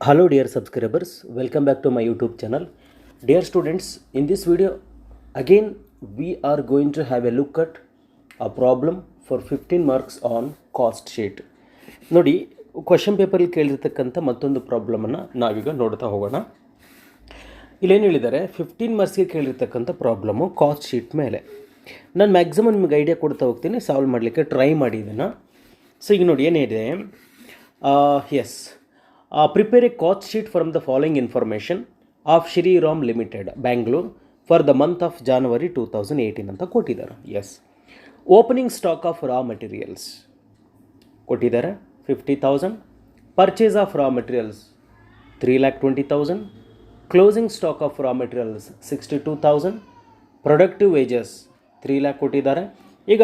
Hello dear subscribers, welcome back to my YouTube channel. Dear students, in this video again we are going to have a look at a problem for 15 marks on cost sheet. ನೋಡಿ question ಪೇಪರಲ್ಲಿ ಕೇಳಿರ್ತಕ್ಕಂಥ ಮತ್ತೊಂದು ಪ್ರಾಬ್ಲಮನ್ನು ನಾವೀಗ ನೋಡ್ತಾ ಹೋಗೋಣ. ಇಲ್ಲೇನು ಹೇಳಿದ್ದಾರೆ, 15 ಮಾರ್ಕ್ಸ್ಗೆ ಕೇಳಿರ್ತಕ್ಕಂಥ problem cost sheet ಮೇಲೆ. ನಾನು ಮ್ಯಾಕ್ಸಿಮಮ್ ನಿಮಗೆ ಐಡಿಯಾ ಕೊಡ್ತಾ ಹೋಗ್ತೀನಿ, ಸಾಲ್ವ್ ಮಾಡಲಿಕ್ಕೆ ಟ್ರೈ ಮಾಡಿ ಇದನ್ನು. ಸೊ ಈಗ ನೋಡಿ ಏನಿದೆ, S prepare a cost sheet from the following information of Shri Ram Limited, Bangalore for the month of January 2018 ಅಂತ ಕೊಟ್ಟಿದ್ದಾರೆ. Yes, opening stock of raw materials ಕೊಟ್ಟಿದ್ದಾರೆ 50,000, purchase of raw materials 3,20,000, closing stock of raw materials 62,000, productive wages 3 lakh ಕೊಟ್ಟಿದ್ದಾರೆ. ಈಗ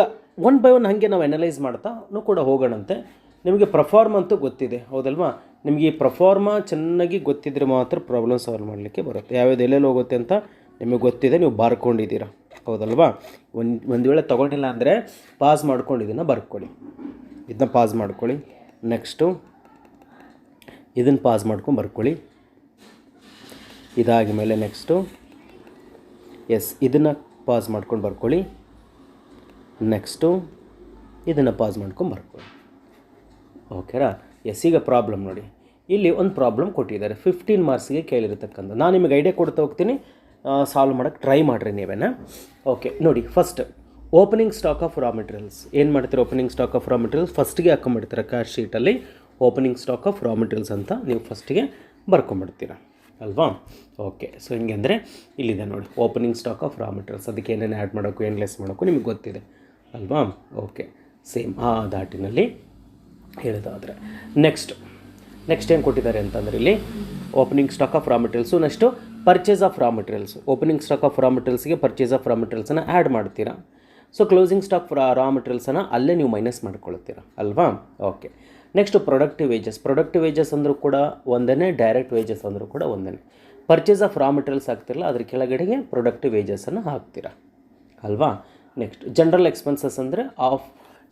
one by one ಹಾಗೆ ನಾವು analyse ಮಾಡ್ತಾನೂ ಕೂಡ ಹೋಗೋಣಂತೆ. ನಿಮಗೆ ಪ್ರಫಾರ್ಮ ಅಂತೂ ಗೊತ್ತಿದೆ, ಹೌದಲ್ವಾ? ನಿಮಗೆ ಈ ಪ್ರಫಾರ್ಮ ಚೆನ್ನಾಗಿ ಗೊತ್ತಿದ್ದರೆ ಮಾತ್ರ ಪ್ರಾಬ್ಲಮ್ ಸಾಲ್ವ್ ಮಾಡಲಿಕ್ಕೆ ಬರುತ್ತೆ. ಯಾವ್ಯಾವ್ದು ಎಲ್ಲೆಲ್ಲಿ ಹೋಗುತ್ತೆ ಅಂತ ನಿಮಗೆ ಗೊತ್ತಿದೆ, ನೀವು ಬರ್ಕೊಂಡಿದ್ದೀರಾ, ಹೌದಲ್ವಾ? ಒಂದು ವೇಳೆ ತೊಗೊಂಡಿಲ್ಲ ಅಂದರೆ ಪಾಸ್ ಮಾಡ್ಕೊಂಡಿದ್ದನ್ನು ಬರ್ಕೊಳ್ಳಿ, ಇದನ್ನ ಪಾಸ್ ಮಾಡ್ಕೊಳ್ಳಿ. ನೆಕ್ಸ್ಟು ಇದನ್ನು ಪಾಸ್ ಮಾಡ್ಕೊಂಡು ಬರ್ಕೊಳ್ಳಿ. ಇದಾದ ಮೇಲೆ ನೆಕ್ಸ್ಟು ಎಸ್ ಇದನ್ನು ಪಾಸ್ ಮಾಡ್ಕೊಂಡು ಬರ್ಕೊಳ್ಳಿ. ನೆಕ್ಸ್ಟು ಇದನ್ನು ಪಾಸ್ ಮಾಡ್ಕೊಂಡು ಬರ್ಕೊಳ್ಳಿ. ಓಕೆನಾ? ಎಸ್, ಈಗ ಪ್ರಾಬ್ಲಮ್ ನೋಡಿ, ಇಲ್ಲಿ ಒಂದು ಪ್ರಾಬ್ಲಮ್ ಕೊಟ್ಟಿದ್ದಾರೆ 15 ಮಾರ್ಕ್ಸ್ಗೆ ಕೇಳಿರ್ತಕ್ಕಂಥ. ನಾನು ನಿಮಗೆ ಐಡಿಯಾ ಕೊಡ್ತಾ ಹೋಗ್ತೀನಿ, ಸಾಲ್ವ್ ಮಾಡೋಕ್ಕೆ ಟ್ರೈ ಮಾಡಿರಿ ನೀವೇನ. ಓಕೆ ನೋಡಿ, first opening stock of raw materials ಏನು ಮಾಡ್ತೀರಾ? Opening stock of raw materials ಫಸ್ಟಿಗೆ ಹಾಕೊಂಡ್ಬಿಡ್ತೀರಾ. ಕ್ಯಾಶ್ ಶೀಟಲ್ಲಿ opening stock of raw materials ಅಂತ ನೀವು ಫಸ್ಟಿಗೆ ಬರ್ಕೊಂಬಿಡ್ತೀರಾ ಅಲ್ವಾ? ಓಕೆ, ಸೊ ಹಿಂಗೆ ಅಂದರೆ ಇಲ್ಲಿದೆ ನೋಡಿ, opening stock of raw materials. ಅದಕ್ಕೆ ಏನೇನು ಆ್ಯಡ್ ಮಾಡೋಕ್ಕೂ ಏನು ಲೆಸ್ ಮಾಡೋಕ್ಕೂ ನಿಮಗೆ ಗೊತ್ತಿದೆ ಅಲ್ವಾ? ಓಕೆ, ಸೇಮ್ ಆ ದಾಟಿನಲ್ಲಿ ಹೇಳೋದಾದರೆ ನೆಕ್ಸ್ಟ್ ಏನು ಕೊಟ್ಟಿದ್ದಾರೆ ಅಂತಂದರೆ ಇಲ್ಲಿ opening stock of raw materials. Next purchase of raw materials. Opening stock of raw ಮೆಟೀರಿಯಲ್ಸ್ಗೆ ಪರ್ಚೇಸ್ ಆಫ್ ರಾ ಮೆಟೀರಿಯಲ್ಸನ್ನು ಆ್ಯಡ್ ಮಾಡ್ತೀರಾ. ಸೊ ಕ್ಲೋಸಿಂಗ್ ಸ್ಟಾಕ್ ರಾ ಮೆಟೀರಿಯಲ್ಸನ್ನು ಅಲ್ಲೇ ನೀವು ಮೈನಸ್ ಮಾಡ್ಕೊಳ್ತೀರಾ ಅಲ್ವಾ? ಓಕೆ, ನೆಕ್ಸ್ಟು ಪ್ರೊಡಕ್ಟಿವ್ ವೇಜಸ್ ಅಂದರೂ ಕೂಡ ಒಂದೇ, ಡೈರೆಕ್ಟ್ ವೇಜಸ್ ಅಂದರೂ ಕೂಡ ಒಂದೇ. ಪರ್ಚೇಸ್ ಆಫ್ ರಾ ಮೆಟೀರಿಯಲ್ಸ್ ಹಾಕ್ತಿರಲ್ಲ, ಅದ್ರ ಕೆಳಗಡೆಗೆ ಪ್ರೊಡಕ್ಟಿವ್ ವೇಜಸನ್ನು ಹಾಕ್ತೀರಾ ಅಲ್ವಾ? ನೆಕ್ಸ್ಟ್ ಜನರಲ್ ಎಕ್ಸ್ಪೆನ್ಸಸ್ ಅಂದರೆ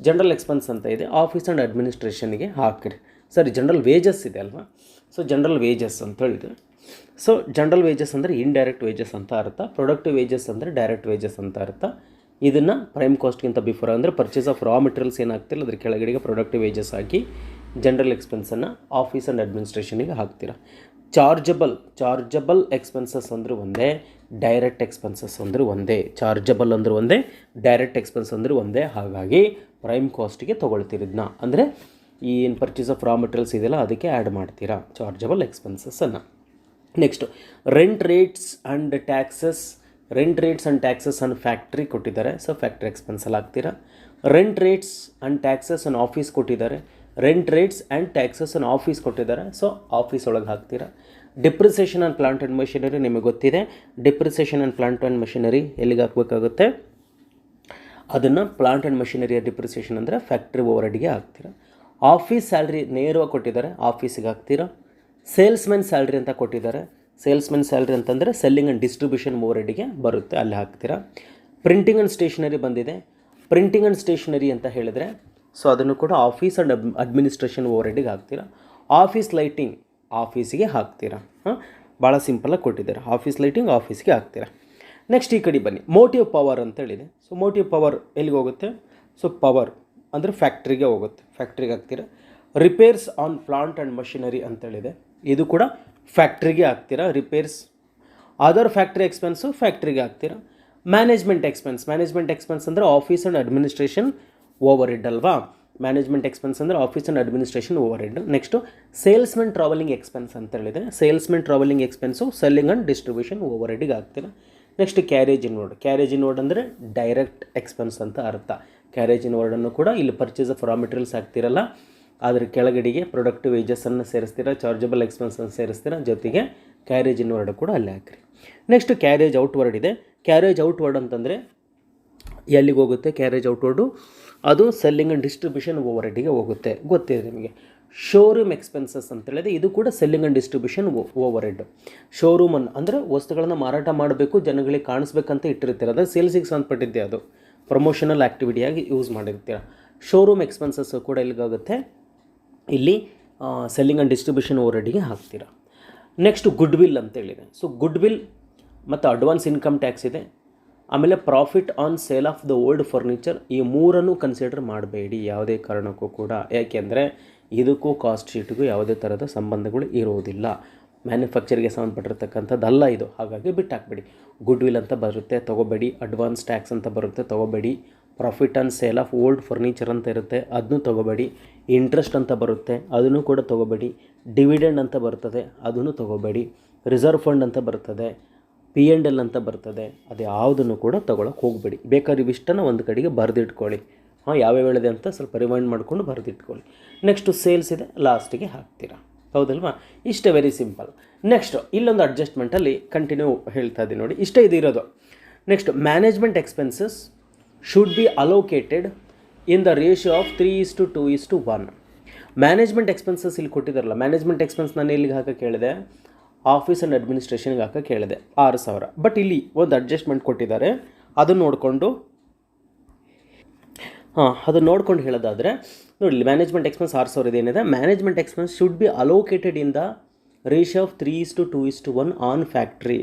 ಜನರಲ್ ಎಕ್ಸ್ಪೆನ್ಸ್ ಅಂತ ಇದೆ, ಆಫೀಸ್ ಆ್ಯಂಡ್ ಅಡ್ಮಿನಿಸ್ಟ್ರೇಷನ್ಗೆ ಹಾಕಿರಿ. ಸರಿ, ಜನರಲ್ ವೇಜಸ್ ಇದೆ ಅಲ್ವಾ? ಸೊ ಜನರಲ್ ವೇಜಸ್ ಅಂತ ಹೇಳಿದೆ. ಸೊ ಜನರಲ್ ವೇಜಸ್ ಅಂದರೆ ಇಂಡೈರೆಕ್ಟ್ ವೇಜಸ್ ಅಂತ ಅರ್ಥ, ಪ್ರೊಡಕ್ಟಿವ್ ವೇಜಸ್ ಅಂದರೆ ಡೈರೆಕ್ಟ್ ವೇಜಸ್ ಅಂತ ಅರ್ಥ. ಇದನ್ನು ಪ್ರೈಮ್ ಕಾಸ್ಟ್ಗಿಂತ ಬಿಫೋರ್ ಅಂದರೆ ಪರ್ಚೇಸ್ ಆಫ್ ರಾ ಮೆಟೀರಿಯಲ್ಸ್ ಏನಾಗ್ತಿಲ್ಲ ಅದ್ರ ಕೆಳಗಡೆಗೆ ಪ್ರೊಡಕ್ಟಿವ್ ವೇಜಸ್ ಹಾಕಿ ಜನರಲ್ ಎಕ್ಸ್ಪೆನ್ಸನ್ನು ಆಫೀಸ್ ಆ್ಯಂಡ್ ಅಡ್ಮಿನಿಸ್ಟ್ರೇಷನಿಗೆ ಹಾಕ್ತೀರಾ. ಚಾರ್ಜಬಲ್ ಎಕ್ಸ್ಪೆನ್ಸಸ್ ಅಂದರೂ ಒಂದೇ, ಡೈರೆಕ್ಟ್ ಎಕ್ಸ್ಪೆನ್ಸಸ್ ಅಂದರೂ ಒಂದೇ. ಚಾರ್ಜಬಲ್ ಅಂದರೂ ಒಂದೇ, ಡೈರೆಕ್ಟ್ ಎಕ್ಸ್ಪೆನ್ಸ್ ಅಂದರೂ ಒಂದೇ. ಹಾಗಾಗಿ ಪ್ರೈಮ್ ಕಾಸ್ಟಿಗೆ ತೊಗೊಳ್ತಿರೋದನ್ನ ಅಂದರೆ ಏನು ಪರ್ಚೇಸ್ ಆಫ್ ರಾ ಮೆಟೀರಿಯಲ್ಸ್ ಇದೆಯಲ್ಲ ಅದಕ್ಕೆ ಆ್ಯಡ್ ಮಾಡ್ತೀರಾ ಚಾರ್ಜಬಲ್ ಎಕ್ಸ್ಪೆನ್ಸಸ್ಸನ್ನು. Next rent rates and taxes on factory ಕೊಟ್ಟಿದ್ದಾರೆ. ಸೊ ಫ್ಯಾಕ್ಟ್ರಿ ಎಕ್ಸ್ಪೆನ್ಸಲ್ಲಿ ಹಾಕ್ತೀರಾ. Rent rates and taxes on office ಕೊಟ್ಟಿದ್ದಾರೆ. Rent rates and taxes on office ಕೊಟ್ಟಿದ್ದಾರೆ. ಸೊ ಆಫೀಸ್ ಒಳಗೆ ಹಾಕ್ತೀರಾ. Depreciation on plant and machinery ನಿಮಗೆ ಗೊತ್ತಿದೆ. Depreciation on plant and machinery ಎಲ್ಲಿಗೆ ಹಾಕಬೇಕಾಗುತ್ತೆ? ಅದನ್ನು ಪ್ಲಾಂಟ್ ಆ್ಯಂಡ್ ಮೆಷಿನರಿಯ ಡಿಪ್ರಿಸಿಯೇಷನ್ ಅಂದರೆ ಫ್ಯಾಕ್ಟ್ರಿ ಓವರ್ ಹೆಡ್ಗೆ ಹಾಕ್ತೀರಾ. ಆಫೀಸ್ ಸ್ಯಾಲ್ರಿ ನೇರವಾಗಿ ಕೊಟ್ಟಿದ್ದಾರೆ, ಆಫೀಸಿಗೆ ಹಾಕ್ತೀರಾ. ಸೇಲ್ಸ್ಮೆನ್ ಸ್ಯಾಲ್ರಿ ಅಂತ ಕೊಟ್ಟಿದ್ದಾರೆ. ಸೇಲ್ಸ್ಮೆನ್ ಸ್ಯಾಲ್ರಿ ಅಂತಂದರೆ ಸೆಲ್ಲಿಂಗ್ ಆ್ಯಂಡ್ ಡಿಸ್ಟ್ರಿಬ್ಯೂಷನ್ ಓವರ್ ಹೆಡ್ಗೆ ಬರುತ್ತೆ, ಅಲ್ಲಿ ಹಾಕ್ತೀರಾ. ಪ್ರಿಂಟಿಂಗ್ ಆ್ಯಂಡ್ ಸ್ಟೇಷನರಿ ಬಂದಿದೆ. ಪ್ರಿಂಟಿಂಗ್ ಆ್ಯಂಡ್ ಸ್ಟೇಷನರಿ ಅಂತ ಹೇಳಿದರೆ ಸೊ ಅದನ್ನು ಕೂಡ ಆಫೀಸ್ ಆ್ಯಂಡ್ ಅಡ್ಮಿನಿಸ್ಟ್ರೇಷನ್ ಓವರ್ ಹೆಡ್ಗೆ ಹಾಕ್ತೀರಾ. ಆಫೀಸ್ ಲೈಟಿಂಗ್ ಆಫೀಸಿಗೆ ಹಾಕ್ತೀರಾ. ಭಾಳ ಸಿಂಪಲಾಗಿ ಕೊಟ್ಟಿದ್ದಾರೆ. ಆಫೀಸ್ ಲೈಟಿಂಗ್ ಆಫೀಸ್ಗೆ ಹಾಕ್ತೀರಾ. ನೆಕ್ಸ್ಟ್ ಈ ಕಡೆ ಬನ್ನಿ, ಮೋಟಿವ್ ಪವರ್ ಅಂತೇಳಿದೆ. ಸೊ ಮೋಟಿವ್ ಪವರ್ ಎಲ್ಲಿಗೆ ಹೋಗುತ್ತೆ? ಸೊ ಪವರ್ ಅಂದರೆ ಫ್ಯಾಕ್ಟ್ರಿಗೆ ಹೋಗುತ್ತೆ, ಫ್ಯಾಕ್ಟ್ರಿಗೆ ಹಾಕ್ತೀರಾ. Repairs on plant and machinery ಅಂತೇಳಿದೆ, ಇದು ಕೂಡ ಫ್ಯಾಕ್ಟ್ರಿಗೆ ಹಾಕ್ತೀರಾ. ರಿಪೇರ್ಸ್ ಅದರ್ ಫ್ಯಾಕ್ಟ್ರಿ ಎಕ್ಸ್ಪೆನ್ಸು ಫ್ಯಾಕ್ಟ್ರಿಗೆ ಹಾಕ್ತೀರಾ. ಮ್ಯಾನೇಜ್ಮೆಂಟ್ ಎಕ್ಸ್ಪೆನ್ಸ್ ಅಂದರೆ office and administration overhead ಅಲ್ವಾ? ಮ್ಯಾನೇಜ್ಮೆಂಟ್ ಎಕ್ಸ್ಪೆನ್ಸ್ ಅಂದರೆ office and administration overhead. Next salesmen travelling expense ಅಂತ ಹೇಳಿದೆ. Salesmen travelling expense selling and distribution ಓವರ್ ಹೆಡ್ಗೆ ಹಾಕ್ತೀರಾ. ನೆಕ್ಸ್ಟ್ ಕ್ಯಾರೇಜ್ ಇನ್ ವರ್ಡ್ ಅಂದರೆ ಡೈರೆಕ್ಟ್ ಎಕ್ಸ್ಪೆನ್ಸ್ ಅಂತ ಅರ್ಥ. ಕ್ಯಾರೇಜ್ ಇನ್ ವರ್ಡನ್ನು ಕೂಡ ಇಲ್ಲಿ ಪರ್ಚೇಸ್ ಆಫ್ ರಾ ಮೆಟೀರಿಯಲ್ಸ್ ಹಾಕ್ತಿರಲ್ಲ, ಅದ್ರ ಕೆಳಗಡೆಗೆ ಪ್ರೊಡಕ್ಟಿವ್ ವೇಜಸನ್ನು ಸೇರಿಸ್ತೀರಾ, ಚಾರ್ಜಬಲ್ ಎಕ್ಸ್ಪೆನ್ಸನ್ನು ಸೇರಿಸ್ತೀರಾ, ಜೊತೆಗೆ ಕ್ಯಾರೇಜ್ ಇನ್ ವರ್ಡ್ ಕೂಡ ಅಲ್ಲೇ ಹಾಕಿರಿ. ನೆಕ್ಸ್ಟ್ ಕ್ಯಾರೇಜ್ ಔಟ್ವರ್ಡ್ ಇದೆ. ಕ್ಯಾರೇಜ್ ಔಟ್ವರ್ಡ್ ಅಂತಂದರೆ ಎಲ್ಲಿಗೆ ಹೋಗುತ್ತೆ? ಕ್ಯಾರೇಜ್ ಔಟ್ವರ್ಡು ಅದು ಸೆಲ್ಲಿಂಗ್ ಆ್ಯಂಡ್ ಡಿಸ್ಟ್ರಿಬ್ಯೂಷನ್ ಓವರ್ ಹೆಡ್ಗೆ ಹೋಗುತ್ತೆ, ಗೊತ್ತಿದೆ ನಿಮಗೆ. ಶೋರೂಮ್ ಎಕ್ಸ್ಪೆನ್ಸಸ್ ಅಂತೇಳಿದೆ, ಇದು ಕೂಡ selling and distribution overhead. ಶೋರೂಮನ್ನು ಅಂದರೆ ವಸ್ತುಗಳನ್ನು ಮಾರಾಟ ಮಾಡಬೇಕು, ಜನಗಳಿಗೆ ಕಾಣಿಸ್ಬೇಕಂತ ಇಟ್ಟಿರ್ತೀರ, ಅದು ಸೇಲ್ಸಿಗೆ ಸಂಬಂಧಪಟ್ಟಿದ್ದೆ, ಅದು ಪ್ರಮೋಷನಲ್ ಆ್ಯಕ್ಟಿವಿಟಿಯಾಗಿ ಯೂಸ್ ಮಾಡಿರ್ತೀರ. ಶೋರೂಮ್ ಎಕ್ಸ್ಪೆನ್ಸಸ್ಸು ಕೂಡ ಎಲ್ಲಿಗಾಗುತ್ತೆ? ಇಲ್ಲಿ ಸೆಲ್ಲಿಂಗ್ ಆ್ಯಂಡ್ ಡಿಸ್ಟ್ರಿಬ್ಯೂಷನ್ ಓವರ್ಹೆಡ್ಗೆ ಹಾಕ್ತೀರಾ. ನೆಕ್ಸ್ಟ್ ಗುಡ್ ವಿಲ್ ಅಂತೇಳಿದೆ. ಸೊ ಗುಡ್ ವಿಲ್ ಮತ್ತು ಅಡ್ವಾನ್ಸ್ ಇನ್ಕಮ್ ಟ್ಯಾಕ್ಸ್ ಇದೆ. ಆಮೇಲೆ profit on sale of the old furniture, ಈ ಮೂರನ್ನು ಕನ್ಸಿಡರ್ ಮಾಡಬೇಡಿ ಯಾವುದೇ ಕಾರಣಕ್ಕೂ ಕೂಡ. ಯಾಕೆಂದರೆ ಇದಕ್ಕೂ ಕಾಸ್ಟ್ ಶೀಟ್ಗೂ ಯಾವುದೇ ಥರದ ಸಂಬಂಧಗಳು ಇರೋದಿಲ್ಲ, ಮ್ಯಾನುಫ್ಯಾಕ್ಚರ್ಗೆ ಸಂಬಂಧಪಟ್ಟಿರ್ತಕ್ಕಂಥದ್ದಲ್ಲ ಇದು. ಹಾಗಾಗಿ ಬಿಟ್ಟು ಹಾಕ್ಬೇಡಿ. ಗುಡ್ ವಿಲ್ ಅಂತ ಬರುತ್ತೆ ತೊಗೋಬೇಡಿ, ಅಡ್ವಾನ್ಸ್ ಟ್ಯಾಕ್ಸ್ ಅಂತ ಬರುತ್ತೆ ತೊಗೋಬೇಡಿ, profit on sale of old furniture ಅಂತ ಇರುತ್ತೆ ಅದನ್ನು ತೊಗೋಬೇಡಿ, ಇಂಟ್ರೆಸ್ಟ್ ಅಂತ ಬರುತ್ತೆ ಅದನ್ನು ಕೂಡ ತೊಗೋಬೇಡಿ, ಡಿವಿಡೆಂಡ್ ಅಂತ ಬರ್ತದೆ ಅದನ್ನು ತೊಗೋಬೇಡಿ, ರಿಸರ್ವ್ ಫಂಡ್ ಅಂತ ಬರ್ತದೆ, P&L ಅಂತ ಬರ್ತದೆ, ಅದು ಯಾವುದನ್ನು ಕೂಡ ತೊಗೊಳಕ್ಕೆ ಹೋಗಬೇಡಿ. ಬೇಕಾದ್ರೆ ಇವಿಷ್ಟನ್ನು ಒಂದು ಕಡೆಗೆ ಬರೆದಿಟ್ಕೊಳ್ಳಿ. ಯಾವ್ಯಾವ ಹೇಳಿದೆ ಅಂತ ಸ್ವಲ್ಪ ರಿಮೈಂಡ್ ಮಾಡಿಕೊಂಡು ಬರೆದಿಟ್ಕೊಳ್ಳಿ. ನೆಕ್ಸ್ಟು ಸೇಲ್ಸ್ ಇದೆ, ಲಾಸ್ಟಿಗೆ ಹಾಕ್ತೀರಾ. ಹೌದಲ್ವಾ? ಇಷ್ಟೇ, ವೆರಿ ಸಿಂಪಲ್. ನೆಕ್ಸ್ಟ್ ಇಲ್ಲೊಂದು ಅಡ್ಜಸ್ಟ್ಮೆಂಟಲ್ಲಿ ಕಂಟಿನ್ಯೂ ಹೇಳ್ತಾ ಇದ್ದೀನಿ ನೋಡಿ, ಇಷ್ಟೇ ಇದು ಇರೋದು. Next management expenses should be allocated in the ratio of 3:2:1. Management expenses ಇಲ್ಲಿ ಕೊಟ್ಟಿದ್ದಾರಲ್ಲ, ಮ್ಯಾನೇಜ್ಮೆಂಟ್ ಎಕ್ಸ್ಪೆನ್ಸ್ ನಾನು ಎಲ್ಲಿಗೆ ಹಾಕಕ್ಕೆ ಹೇಳಿದೆ, ಆಫೀಸ್ ಆ್ಯಂಡ್ ಅಡ್ಮಿನಿಸ್ಟ್ರೇಷನ್ಗೆ ಹಾಕಕ್ಕೆ ಹೇಳಿದೆ 6,000. ಬಟ್ ಇಲ್ಲಿ ಒಂದು ಅಡ್ಜಸ್ಟ್ಮೆಂಟ್ ಕೊಟ್ಟಿದ್ದಾರೆ, ಅದನ್ನು ನೋಡಿಕೊಂಡು ಹೇಳೋದಾದರೆ ನೋಡಿ, ಮ್ಯಾನೇಜ್ಮೆಂಟ್ ಎಕ್ಸ್ಪೆನ್ಸ್ 6,000 ಇದೇನಿದೆ, management expense should be allocated in the ratio of 3:2:1 on factory,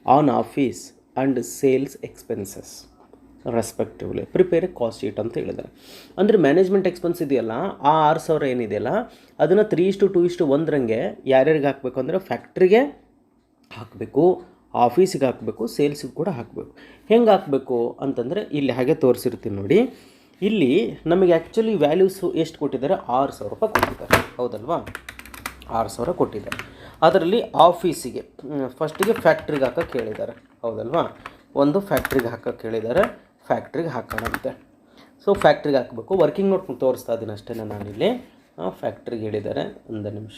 on office and sales expenses respectively. Prepare cost sheet ಅಂತ ಹೇಳಿದ್ದಾರೆ. ಅಂದರೆ ಮ್ಯಾನೇಜ್ಮೆಂಟ್ ಎಕ್ಸ್ಪೆನ್ಸ್ ಇದೆಯಲ್ಲ, ಆ 6,000 ಏನಿದೆಯಲ್ಲ ಅದನ್ನು 3:2:1 ಯಾರ್ಯಾರಿಗೆ ಹಾಕಬೇಕು ಅಂದರೆ ಫ್ಯಾಕ್ಟ್ರಿಗೆ ಹಾಕಬೇಕು, ಆಫೀಸಿಗೆ ಹಾಕಬೇಕು, ಸೇಲ್ಸಿಗೆ ಕೂಡ ಹಾಕಬೇಕು. ಹೆಂಗೆ ಹಾಕಬೇಕು ಅಂತಂದರೆ ಇಲ್ಲಿ ಹಾಗೆ ತೋರಿಸಿರ್ತೀನಿ ನೋಡಿ. ಇಲ್ಲಿ ನಮಗೆ ಆ್ಯಕ್ಚುಲಿ ವ್ಯಾಲ್ಯೂಸು ಎಷ್ಟು ಕೊಟ್ಟಿದ್ದಾರೆ, 6,000 ರೂಪಾಯಿ ಕೊಟ್ಟಿದ್ದಾರೆ. ಹೌದಲ್ವಾ? 6,000 ಕೊಟ್ಟಿದ್ದಾರೆ. ಅದರಲ್ಲಿ ಆಫೀಸಿಗೆ ಫಸ್ಟಿಗೆ ಫ್ಯಾಕ್ಟ್ರಿಗೆ ಹಾಕಕ್ಕೆ ಹೇಳಿದ್ದಾರೆ. ಹೌದಲ್ವಾ? ಒಂದು ಫ್ಯಾಕ್ಟ್ರಿಗೆ ಹಾಕಕ್ಕೆ ಹೇಳಿದ್ದಾರೆ, ಫ್ಯಾಕ್ಟ್ರಿಗೆ ಹಾಕೋಣಂತೆ. ಸೊ ಫ್ಯಾಕ್ಟ್ರಿಗೆ ಹಾಕಬೇಕು. ವರ್ಕಿಂಗ್ ನೋಟ್ ತೋರಿಸ್ತಾ ಇದ್ದೀನಿ ಅಷ್ಟೇ ನಾನಿಲ್ಲಿ. ಫ್ಯಾಕ್ಟ್ರಿಗೆ ಹೇಳಿದ್ದಾರೆ, ಒಂದು ನಿಮಿಷ.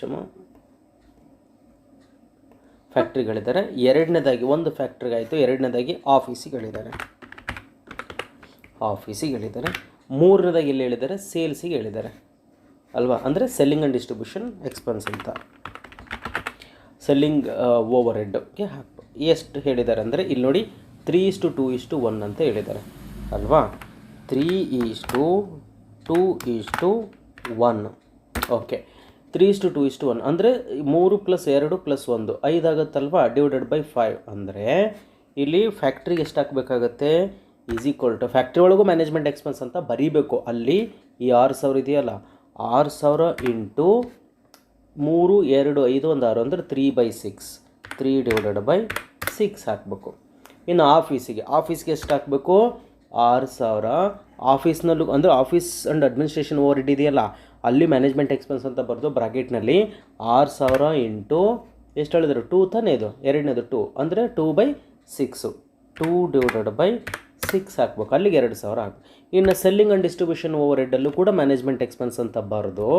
ಫ್ಯಾಕ್ಟ್ರಿಗೆ ಹೇಳಿದ್ದಾರೆ. ಎರಡನೇದಾಗಿ ಒಂದು ಫ್ಯಾಕ್ಟ್ರಿಗೆ ಆಯಿತು, ಎರಡನೇದಾಗಿ ಆಫೀಸಿಗೆ ಹೇಳಿದ್ದಾರೆ, ಮೂರನೇದಾಗಿ ಎಲ್ಲಿ ಹೇಳಿದ್ದಾರೆ, ಸೇಲ್ಸಿಗೆ ಹೇಳಿದ್ದಾರೆ ಅಲ್ವಾ. ಅಂದರೆ ಸೆಲ್ಲಿಂಗ್ ಆ್ಯಂಡ್ ಡಿಸ್ಟ್ರಿಬ್ಯೂಷನ್ ಎಕ್ಸ್ಪೆನ್ಸ್ ಅಂತ, ಸೆಲ್ಲಿಂಗ್ ಓವರ್ ಹೆಡ್ಗೆ ಹಾಕಬೇಕು. ಎಷ್ಟು ಹೇಳಿದ್ದಾರೆ ಅಂದರೆ ಇಲ್ಲಿ ನೋಡಿ 3:2:1 ಅಂತ ಹೇಳಿದ್ದಾರೆ ಅಲ್ವಾ. 3:2:1. ಓಕೆ, 3:2:1 ಅಂದರೆ 3 + 2 + 1 5 ಆಗುತ್ತಲ್ವಾ, ಡಿವೈಡೆಡ್ ಬೈ 5. ಅಂದರೆ ಇಲ್ಲಿ ಫ್ಯಾಕ್ಟ್ರಿಗೆ ಎಷ್ಟು ಹಾಕಬೇಕಾಗತ್ತೆ, ಈಸ್ ಈಕ್ವಲ್ ಟು ಫ್ಯಾಕ್ಟ್ರಿ ಒಳಗೂ ಮ್ಯಾನೇಜ್ಮೆಂಟ್ ಎಕ್ಸ್ಪೆನ್ಸ್ ಅಂತ ಬರೀಬೇಕು. ಅಲ್ಲಿ ಈ 6,000 ಇದೆಯಲ್ಲ, 6,000 ಇಂಟು 3, 2, 5, 1, 6 ಅಂದರೆ 3/6, 3/6 ಹಾಕಬೇಕು. ಇನ್ನು ಆಫೀಸ್ಗೆ ಎಷ್ಟು ಹಾಕಬೇಕು, 6,000. ಆಫೀಸ್ನಲ್ಲೂ ಅಂದರೆ office and administration over head ಇದೆಯಲ್ಲ, ಅಲ್ಲಿ ಮ್ಯಾನೇಜ್ಮೆಂಟ್ ಎಕ್ಸ್ಪೆನ್ಸ್ ಅಂತ ಬರೆದು ಬ್ರಾಕೆಟ್ನಲ್ಲಿ 6,000 ಇಂಟು ಎಷ್ಟು ಹೇಳಿದ್ರು, 2 ತಾನೇ ಇದು, ಎರಡನೇದು 2 ಅಂದರೆ 2/6, 2/6 ಹಾಕ್ಬೇಕು. ಅಲ್ಲಿಗೆ 2,000 ಹಾಕಿ. ಇನ್ನು ಸೆಲ್ಲಿಂಗ್ ಆ್ಯಂಡ್ ಡಿಸ್ಟ್ರಿಬ್ಯೂಷನ್ ಓವರ್ ಹೆಡ್ಡಲ್ಲೂ ಕೂಡ ಮ್ಯಾನೇಜ್ಮೆಂಟ್ ಎಕ್ಸ್ಪೆನ್ಸ್ ಅಂತ ಬರೆದು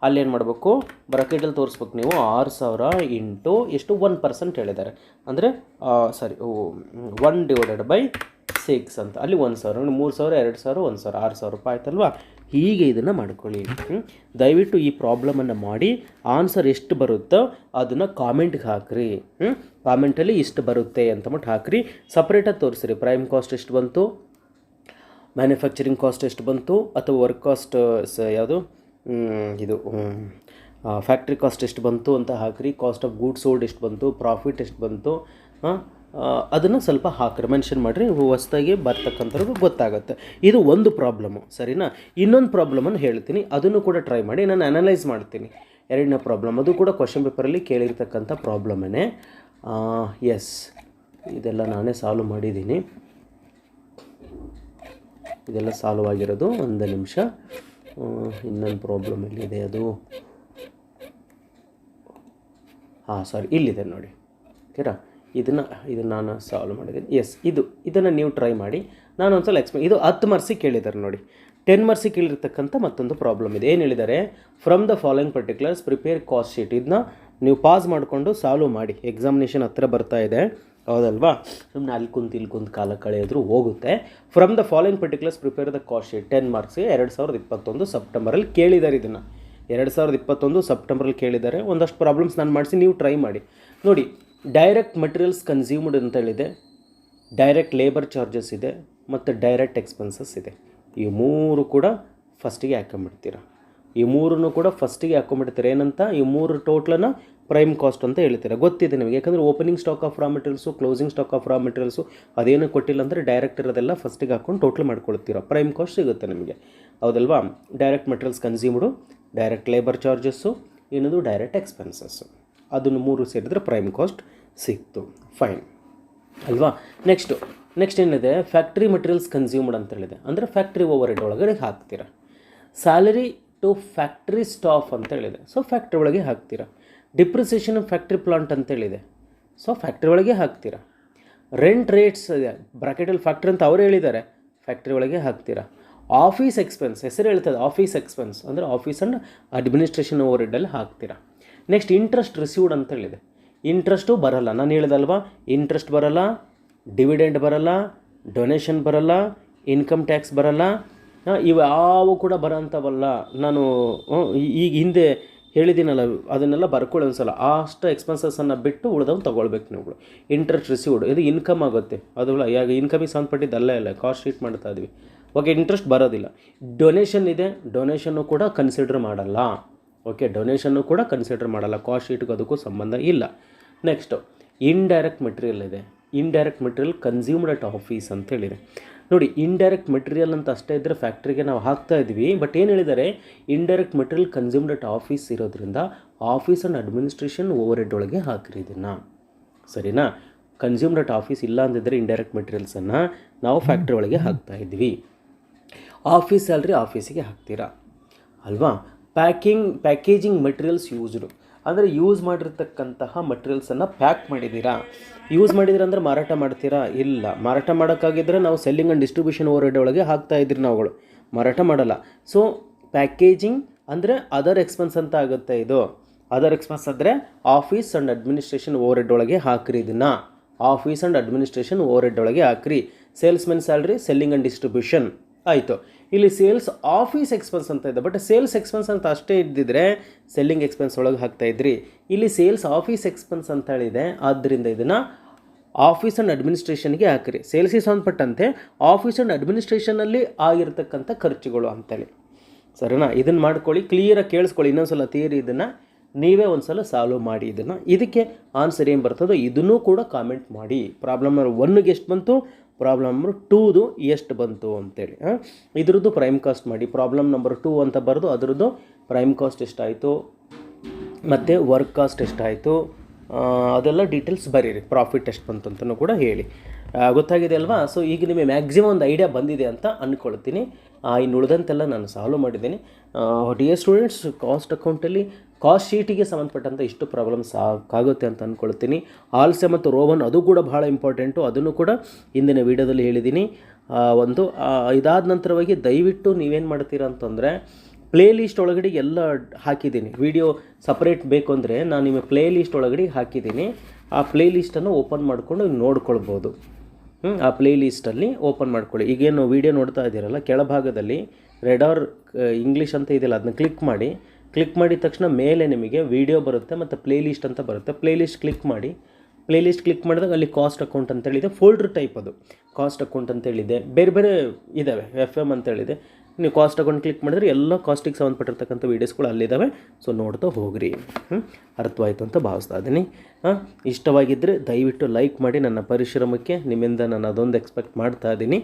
ಅಲ್ಲಿ ಏನು ಮಾಡಬೇಕು, ಬ್ರಾಕೆಟಲ್ಲಿ ತೋರಿಸ್ಬೇಕು ನೀವು. 6,000 ಇಂಟು ಎಷ್ಟು, 1% ಹೇಳಿದ್ದಾರೆ, ಅಂದರೆ 1/6 ಅಂತ. ಅಲ್ಲಿ 1,000, 3,000, 2,000, 1,000, 6,000 ರೂಪಾಯಿ ಆಯ್ತಲ್ವಾ. ಹೀಗೆ ಇದನ್ನು ಮಾಡ್ಕೊಳ್ಳಿ. ದಯವಿಟ್ಟು ಈ ಪ್ರಾಬ್ಲಮನ್ನು ಮಾಡಿ ಆನ್ಸರ್ ಎಷ್ಟು ಬರುತ್ತೋ ಅದನ್ನು ಕಾಮೆಂಟ್ಗೆ ಹಾಕ್ರಿ. ಕಾಮೆಂಟಲ್ಲಿ ಇಷ್ಟು ಬರುತ್ತೆ ಅಂತ ಹಾಕ್ರಿ. ಸಪ್ರೇಟಾಗಿ ತೋರಿಸ್ರಿ, ಪ್ರೈಮ್ ಕಾಸ್ಟ್ ಎಷ್ಟು ಬಂತು, ಮ್ಯಾನುಫ್ಯಾಕ್ಚರಿಂಗ್ ಕಾಸ್ಟ್ ಎಷ್ಟು ಬಂತು, ಅಥವಾ ವರ್ಕ್ ಕಾಸ್ಟ್ ಯಾವುದು ಇದು ಫ್ಯಾಕ್ಟ್ರಿ ಕಾಸ್ಟ್ ಎಷ್ಟು ಬಂತು ಅಂತ ಹಾಕ್ರಿ. ಕಾಸ್ಟ್ ಆಫ್ ಗೂಡ್ಸ್ ಸೋಲ್ಡ್ ಎಷ್ಟು ಬಂತು, ಪ್ರಾಫಿಟ್ ಎಷ್ಟು ಬಂತು, ಅದನ್ನು ಸ್ವಲ್ಪ ಹಾಕ್ರಿ, ಮೆನ್ಷನ್ ಮಾಡಿರಿ. ಹೊಸದಾಗಿ ಬರ್ತಕ್ಕಂಥವ್ರಿಗೆ ಗೊತ್ತಾಗುತ್ತೆ. ಇದು ಒಂದು ಪ್ರಾಬ್ಲಮ್ಮು, ಸರಿನಾ. ಇನ್ನೊಂದು ಪ್ರಾಬ್ಲಮನ್ನು ಹೇಳ್ತೀನಿ, ಅದನ್ನು ಕೂಡ ಟ್ರೈ ಮಾಡಿ, ನಾನು ಅನಲೈಸ್ ಮಾಡ್ತೀನಿ. ಎರಡನೇ ಪ್ರಾಬ್ಲಮ್, ಅದು ಕೂಡ ಕ್ವಶನ್ ಪೇಪರಲ್ಲಿ ಕೇಳಿರ್ತಕ್ಕಂಥ ಪ್ರಾಬ್ಲಮೇ. ಎಸ್, ಇದೆಲ್ಲ ನಾನೇ ಸಾಲ್ವ್ ಮಾಡಿದ್ದೀನಿ, ಇದೆಲ್ಲ ಸಾಲ್ವ್ ಆಗಿರೋದು. ಒಂದು ನಿಮಿಷ, ಇನ್ನೊಂದು ಪ್ರಾಬ್ಲಮ್ ಎಲ್ಲಿದೆ ಅದು, ಇಲ್ಲಿದೆ ನೋಡಿ. ಓಕೆರಾ, ಇದನ್ನು ನಾನು ಸಾಲ್ವ್ ಮಾಡಿದ್ದೀನಿ. ಎಸ್, ಇದನ್ನು ನೀವು ಟ್ರೈ ಮಾಡಿ. ನಾನು ಒಂದು ಸಲ ಇದು 10 ಮಾರ್ಕ್ಸಿಗೆ ಕೇಳಿದ್ದಾರೆ ನೋಡಿ. 10 ಮಾರ್ಕ್ಸಿಗೆ ಕೇಳಿರ್ತಕ್ಕಂಥ ಮತ್ತೊಂದು ಪ್ರಾಬ್ಲಮ್ ಇದೆ. ಏನು ಹೇಳಿದ್ದಾರೆ, from the following particulars prepare cost sheet. ಇದನ್ನ ನೀವು ಪಾಸ್ ಮಾಡಿಕೊಂಡು ಸಾಲ್ವ್ ಮಾಡಿ, ಎಕ್ಸಾಮಿನೇಷನ್ ಹತ್ತಿರ ಬರ್ತಾ ಇದೆ. ಹೌದಲ್ವಾ, ಸುಮ್ಮನೆ ಅಲ್ಲಿ ಕುಂತು ಕಾಲ ಕಳೆಯೋದ್ರೂ ಹೋಗುತ್ತೆ. From the following particulars prepare the cost sheet. 10 ಮಾರ್ಕ್ಸ್ಗೆ 2021 ಸೆಪ್ಟೆಂಬರಲ್ಲಿ ಕೇಳಿದ್ದಾರೆ. ಇದನ್ನು 2021 ಸೆಪ್ಟೆಂಬರಲ್ಲಿ ಕೇಳಿದ್ದಾರೆ. ಒಂದಷ್ಟು ಪ್ರಾಬ್ಲಮ್ಸ್ ನಾನು ಮಾಡಿಸಿ, ನೀವು ಟ್ರೈ ಮಾಡಿ ನೋಡಿ. ಡೈರೆಕ್ಟ್ ಮಟೀರಿಯಲ್ಸ್ ಕನ್ಸ್ಯೂಮ್ಡ್ ಅಂತ ಹೇಳಿದೆ, ಡೈರೆಕ್ಟ್ ಲೇಬರ್ ಚಾರ್ಜಸ್ ಇದೆ, ಮತ್ತು ಡೈರೆಕ್ಟ್ ಎಕ್ಸ್ಪೆನ್ಸಸ್ ಇದೆ. ಈ ಮೂರು ಕೂಡ ಫಸ್ಟಿಗೆ ಹಾಕೊಂಬಿಡ್ತೀರ. ಈ ಮೂರನ್ನು ಕೂಡ ಫಸ್ಟಿಗೆ ಹಾಕೊಂಡ್ಬಿಡ್ತೀರಾ. ಏನಂತ ಈ ಮೂರು ಟೋಟ್ಲನ್ನು ಪ್ರೈಮ್ ಕಾಸ್ಟ್ ಅಂತ ಹೇಳ್ತೀರಾ. ಗೊತ್ತಿದೆ ನಿಮಗೆ, ಯಾಕಂದರೆ opening stock of raw materials, closing stock of raw materials ಅದೇನು ಕೊಟ್ಟಿಲ್ಲ ಅಂದರೆ ಡೈರೆಕ್ಟ್ ಇರೋದೆಲ್ಲ ಫಸ್ಟಿಗೆ ಹಾಕ್ಕೊಂಡು ಟೋಟಲ್ ಮಾಡ್ಕೊಳ್ತೀರಾ. ಪ್ರೈಮ್ ಕಾಸ್ಟ್ ಸಿಗುತ್ತೆ ನಿಮಗೆ, ಹೌದಲ್ವಾ. Direct materials consumed, direct labour charges, ಇನ್ನೊಂದು ಡೈರೆಕ್ಟ್ ಎಕ್ಸ್ಪೆನ್ಸಸ್ಸು, ಅದನ್ನು ಮೂರು ಸೇರಿದ್ರೆ ಪ್ರೈಮ್ ಕಾಸ್ಟ್ ಸಿಕ್ತು. ಫೈನ್ ಅಲ್ವಾ. ನೆಕ್ಸ್ಟ್ ಏನಿದೆ, ಫ್ಯಾಕ್ಟ್ರಿ ಮೆಟೀರಿಯಲ್ಸ್ ಕನ್ಸ್ಯೂಮ್ಡ್ ಅಂತ ಹೇಳಿದೆ, ಅಂದರೆ ಫ್ಯಾಕ್ಟ್ರಿ ಓವರ್ ಹೆಡ್ ಒಳಗಡೆ ಹಾಕ್ತೀರಾ. ಸ್ಯಾಲರಿ ಟು ಫ್ಯಾಕ್ಟ್ರಿ ಸ್ಟಾಫ್ ಅಂತ ಹೇಳಿದೆ, ಸೊ ಫ್ಯಾಕ್ಟ್ರಿ ಒಳಗೆ ಹಾಕ್ತೀರಾ. ಡಿಪ್ರಿಸಿಯೇಷನ್ ಫ್ಯಾಕ್ಟ್ರಿ ಪ್ಲಾಂಟ್ ಅಂತೇಳಿದೆ, ಸೊ ಫ್ಯಾಕ್ಟ್ರಿ ಒಳಗೆ ಹಾಕ್ತೀರಾ. ರೆಂಟ್ ರೇಟ್ಸ್ ಇದೆ ಬ್ರಾಕೆಟಲ್ಲಿ ಫ್ಯಾಕ್ಟ್ರಿ ಅಂತ ಅವರು ಹೇಳಿದ್ದಾರೆ, ಫ್ಯಾಕ್ಟ್ರಿ ಒಳಗೆ ಹಾಕ್ತೀರಾ. ಆಫೀಸ್ ಎಕ್ಸ್ಪೆನ್ಸ್ ಹೆಸರು ಹೇಳ್ತದೆ, ಆಫೀಸ್ ಎಕ್ಸ್ಪೆನ್ಸ್ ಅಂದರೆ ಆಫೀಸ್ ಆ್ಯಂಡ್ ಅಡ್ಮಿನಿಸ್ಟ್ರೇಷನ್ ಓವರ್ ಹೆಡ್ಡಲ್ಲಿ ಹಾಕ್ತೀರಾ. ನೆಕ್ಸ್ಟ್ ಇಂಟ್ರೆಸ್ಟ್ ರಿಸೀವ್ಡ್ ಅಂತ ಹೇಳಿದೆ, ಇಂಟ್ರೆಸ್ಟು ಬರಲ್ಲ, ನಾನು ಹೇಳಿದಲ್ವಾ, ಇಂಟ್ರೆಸ್ಟ್ ಬರಲ್ಲ, ಡಿವಿಡೆಂಡ್ ಬರಲ್ಲ, ಡೊನೇಷನ್ ಬರಲ್ಲ, ಇನ್ಕಮ್ ಟ್ಯಾಕ್ಸ್ ಬರಲ್ಲ, ಇವು ಯಾವ ಕೂಡ ಬರೋಂಥವಲ್ಲ. ನಾನು ಈಗ ಹಿಂದೆ ಹೇಳಿದ್ದೀನಲ್ಲ, ಅದನ್ನೆಲ್ಲ ಬರ್ಕೊಳ್ಳಿ ಒಂದ್ಸಲ. ಅಷ್ಟು ಎಕ್ಸ್ಪೆನ್ಸಸ್ಸನ್ನು ಬಿಟ್ಟು ಉಳಿದವ್ನು ತೊಗೊಳ್ಬೇಕು ನೀವು. ಇಂಟ್ರೆಸ್ಟ್ ರಿಸೀವ್ಡ್ ಇದು ಇನ್ಕಮ್ ಆಗುತ್ತೆ, ಅದಲ್ಲ ಯಾಕೆ ಇನ್ಕಮಿಗೆ ಸಂಬಂಧಪಟ್ಟಿದ್ದು ಅಲ್ಲ ಕಾಸ್ಟ್ ಶೀಟ್ ಮಾಡ್ತಾ ಇದ್ವಿ. ಓಕೆ, ಇಂಟ್ರೆಸ್ಟ್ ಬರೋದಿಲ್ಲ. ಡೊನೇಷನ್ ಇದೆ, ಡೊನೇಷನ್ನು ಕೂಡ ಕನ್ಸಿಡರ್ ಮಾಡಲ್ಲ. ಓಕೆ, ಡೊನೇಷನ್ನು ಕೂಡ ಕನ್ಸಿಡರ್ ಮಾಡಲ್ಲ, ಕಾಸ್ಟ್ ಶೀಟ್ಗೆ ಅದಕ್ಕೂ ಸಂಬಂಧ ಇಲ್ಲ. ನೆಕ್ಸ್ಟು ಇಂಡೈರೆಕ್ಟ್ ಮೆಟೀರಿಯಲ್ ಇದೆ, indirect material consumed at office ಅಂತ ಹೇಳಿದೆ. ನೋಡಿ, ಇಂಡೈರೆಕ್ಟ್ ಮೆಟೀರಿಯಲ್ ಅಂತ ಅಷ್ಟೇ ಇದ್ದರೆ ಫ್ಯಾಕ್ಟ್ರಿಗೆ ನಾವು ಹಾಕ್ತಾ ಇದ್ವಿ, ಬಟ್ ಏನು ಹೇಳಿದ್ದಾರೆ, indirect material consumed at office ಇರೋದ್ರಿಂದ office and administration overhead ಒಳಗೆ ಹಾಕಿರಿ ಇದನ್ನು, ಸರಿನಾ. ಕನ್ಸ್ಯೂಮ್ಡ್ ಅಟ್ ಆಫೀಸ್ ಇಲ್ಲ ಅಂದಿದ್ದರೆ ಇಂಡೈರೆಕ್ಟ್ ಮೆಟೀರಿಯಲ್ಸನ್ನು ನಾವು ಫ್ಯಾಕ್ಟ್ರಿ ಒಳಗೆ ಹಾಕ್ತಾ ಇದ್ವಿ. ಆಫೀಸ್ ಸ್ಯಾಲ್ರಿ ಆಫೀಸಿಗೆ ಹಾಕ್ತೀರಾ ಅಲ್ವಾ. ಪ್ಯಾಕೇಜಿಂಗ್ ಮೆಟೀರಿಯಲ್ಸ್ ಯೂಸ್ಡು ಅಂದರೆ ಯೂಸ್ ಮಾಡಿರ್ತಕ್ಕಂತಹ ಮಟೀರಿಯಲ್ಸನ್ನು ಪ್ಯಾಕ್ ಮಾಡಿದ್ದೀರಾ. ಯೂಸ್ ಮಾಡಿದ್ದೀರಾ ಅಂದರೆ ಮಾರಾಟ ಮಾಡ್ತೀರಾ? ಇಲ್ಲ, ಮಾರಾಟ ಮಾಡೋಕ್ಕಾಗಿದ್ದರೆ ನಾವು selling and distribution overhead ಒಳಗೆ ಹಾಕ್ತಾಯಿದ್ರಿ, ನಾವುಗಳು ಮಾರಾಟ ಮಾಡಲ್ಲ. ಸೊ ಪ್ಯಾಕೇಜಿಂಗ್ ಅಂದರೆ ಅದರ್ ಎಕ್ಸ್ಪೆನ್ಸ್ ಅಂತ ಆಗುತ್ತೆ. ಇದು ಅದರ್ ಎಕ್ಸ್ಪೆನ್ಸ್ ಅಂದರೆ office and administration overhead ಒಳಗೆ ಹಾಕ್ರಿ, ಇದನ್ನು office and administration overhead ಒಳಗೆ ಹಾಕ್ರಿ. Salesmen salary, selling and distribution ಆಯಿತು. ಇಲ್ಲಿ ಸೇಲ್ಸ್ ಆಫೀಸ್ ಎಕ್ಸ್ಪೆನ್ಸ್ ಅಂತ ಇದೆ, ಬಟ್ ಸೇಲ್ಸ್ ಎಕ್ಸ್ಪೆನ್ಸ್ ಅಂತ ಅಷ್ಟೇ ಇದ್ದಿದ್ರೆ ಸೆಲ್ಲಿಂಗ್ ಎಕ್ಸ್ಪೆನ್ಸ್ ಒಳಗೆ ಹಾಕ್ತಾಯಿದ್ರಿ. ಇಲ್ಲಿ ಸೇಲ್ಸ್ ಆಫೀಸ್ ಎಕ್ಸ್ಪೆನ್ಸ್ ಅಂತ ಹೇಳಿದೆ, ಆದ್ದರಿಂದ ಇದನ್ನು ಆಫೀಸ್ ಆ್ಯಂಡ್ ಅಡ್ಮಿನಿಸ್ಟ್ರೇಷನ್ಗೆ ಹಾಕಿರಿ. ಸೇಲ್ಸಿಗೆ ಸಂಬಂಧಪಟ್ಟಂತೆ ಆಫೀಸ್ ಆ್ಯಂಡ್ ಅಡ್ಮಿನಿಸ್ಟ್ರೇಷನಲ್ಲಿ ಆಗಿರ್ತಕ್ಕಂಥ ಖರ್ಚುಗಳು ಅಂತೇಳಿ, ಸರಿನಾ. ಇದನ್ನು ಮಾಡ್ಕೊಳ್ಳಿ, ಕ್ಲಿಯರಾಗಿ ಕೇಳಿಸ್ಕೊಳ್ಳಿ. ಇನ್ನೊಂದು ಸಲ ಥಿಯರಿ ಇದನ್ನು ನೀವೇ ಒಂದು ಸಲ ಸಾಲ್ವ್ ಮಾಡಿ. ಇದಕ್ಕೆ ಆನ್ಸರ್ ಏನು ಬರ್ತದೋ ಇದನ್ನೂ ಕೂಡ ಕಾಮೆಂಟ್ ಮಾಡಿ. ಪ್ರಾಬ್ಲಮ್ ನಂಬರ್ 1ಗೆ ಎಷ್ಟು ಬಂತು, ಪ್ರಾಬ್ಲಮ್ ನಂಬರ್ 2ದು ಎಷ್ಟು ಬಂತು ಅಂತೇಳಿ. ಇದ್ರದ್ದು ಪ್ರೈಮ್ ಕಾಸ್ಟ್ ಮಾಡಿ. ಪ್ರಾಬ್ಲಮ್ ನಂಬರ್ 2 ಅಂತ ಬರೆದು ಅದರದ್ದು ಪ್ರೈಮ್ ಕಾಸ್ಟ್ ಎಷ್ಟಾಯಿತು ಮತ್ತು ವರ್ಕ್ ಕಾಸ್ಟ್ ಎಷ್ಟಾಯಿತು ಅದೆಲ್ಲ ಡೀಟೇಲ್ಸ್ ಬರೀರಿ. ಪ್ರಾಫಿಟ್ ಎಷ್ಟು ಬಂತು ಅಂತಲೂ ಕೂಡ ಹೇಳಿ. ಗೊತ್ತಾಗಿದೆ ಅಲ್ವಾ. ಸೊ ಈಗ ನಿಮಗೆ ಮ್ಯಾಕ್ಸಿಮಮ್ ಒಂದು ಐಡಿಯಾ ಬಂದಿದೆ ಅಂತ ಅಂದ್ಕೊಳ್ತೀನಿ. ಇನ್ನು ಉಳಿದಂತೆಲ್ಲ ನಾನು ಸಾಲ್ವ್ ಮಾಡಿದ್ದೀನಿ. ಡಿಯರ್ ಸ್ಟೂಡೆಂಟ್ಸ್, ಕಾಸ್ಟ್ ಅಕೌಂಟಲ್ಲಿ ಕಾಸ್ಟ್ ಶೀಟಿಗೆ ಸಂಬಂಧಪಟ್ಟಂಥ ಇಷ್ಟು ಪ್ರಾಬ್ಲಮ್ ಸಾಕಾಗುತ್ತೆ ಅಂತ ಅಂದ್ಕೊಳ್ತೀನಿ. ಆಲ್ಸೆ ಮತ್ತು ರೋವನ್ ಅದು ಕೂಡ ಭಾಳ ಇಂಪಾರ್ಟೆಂಟು, ಅದನ್ನು ಕೂಡ ಹಿಂದಿನ ವೀಡಿಯೋದಲ್ಲಿ ಹೇಳಿದ್ದೀನಿ. ಇದಾದ ನಂತರವಾಗಿ ದಯವಿಟ್ಟು ನೀವೇನು ಮಾಡ್ತೀರಾ ಅಂತಂದರೆ ಪ್ಲೇ ಲಿಸ್ಟ್ ಒಳಗಡೆ ಎಲ್ಲ ಹಾಕಿದ್ದೀನಿ. ವಿಡಿಯೋ ಸಪ್ರೇಟ್ ಬೇಕು ಅಂದರೆ ನಾನು ನಿಮಗೆ ಪ್ಲೇ ಲಿಸ್ಟ್ ಒಳಗಡೆ ಹಾಕಿದ್ದೀನಿ. ಆ ಪ್ಲೇ ಲಿಸ್ಟನ್ನು ಓಪನ್ ಮಾಡಿಕೊಂಡು ನೋಡ್ಕೊಳ್ಬೋದು. ಆ ಪ್ಲೇ ಲಿಸ್ಟಲ್ಲಿ ಓಪನ್ ಮಾಡ್ಕೊಳ್ಳಿ. ಈಗೇನು ವೀಡಿಯೋ ನೋಡ್ತಾ ಇದ್ದೀರಲ್ಲ, ಕೆಳಭಾಗದಲ್ಲಿ ರೆಡ್ ಆರ್ ಇಂಗ್ಲೀಷ್ ಅಂತ ಇದೆಯಲ್ಲ, ಅದನ್ನ ಕ್ಲಿಕ್ ಮಾಡಿ. ಕ್ಲಿಕ್ ಮಾಡಿದ ತಕ್ಷಣ ಮೇಲೆ ನಿಮಗೆ ವೀಡಿಯೋ ಬರುತ್ತೆ ಮತ್ತು ಪ್ಲೇ ಲಿಸ್ಟ್ ಅಂತ ಬರುತ್ತೆ. ಪ್ಲೇ ಲಿಸ್ಟ್ ಕ್ಲಿಕ್ ಮಾಡಿ. ಪ್ಲೇ ಲಿಸ್ಟ್ ಕ್ಲಿಕ್ ಮಾಡಿದಾಗ ಅಲ್ಲಿ ಕಾಸ್ಟ್ ಅಕೌಂಟ್ ಅಂತೇಳಿದೆ, ಫೋಲ್ಡ್ರ್ ಟೈಪ್ ಅದು ಕಾಸ್ಟ್ ಅಕೌಂಟ್ ಅಂತೇಳಿದೆ. ಬೇರೆ ಬೇರೆ ಇದ್ದಾವೆ, FM ಅಂತೇಳಿದೆ. ನೀವು ಕಾಸ್ಟ್ ಅಕೌಂಟ್ ಕ್ಲಿಕ್ ಮಾಡಿದ್ರೆ ಎಲ್ಲ ಕಾಸ್ಟಿಗೆ ಸಂಬಂಧಪಟ್ಟಿರ್ತಕ್ಕಂಥ ವೀಡಿಯೋಸ್ಗಳು ಅಲ್ಲಿದ್ದಾವೆ. ಸೊ ನೋಡ್ತಾ ಹೋಗ್ರಿ. ಅರ್ಥವಾಯಿತು ಅಂತ ಭಾವಿಸ್ತಾ ಇದ್ದೀನಿ. ಇಷ್ಟವಾಗಿದ್ದರೆ ದಯವಿಟ್ಟು ಲೈಕ್ ಮಾಡಿ. ನನ್ನ ಪರಿಶ್ರಮಕ್ಕೆ ನಿಮ್ಮಿಂದ ನಾನು ಅದೊಂದು ಎಕ್ಸ್ಪೆಕ್ಟ್ ಮಾಡ್ತಾ ಇದ್ದೀನಿ.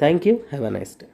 Thank you. Have a nice day.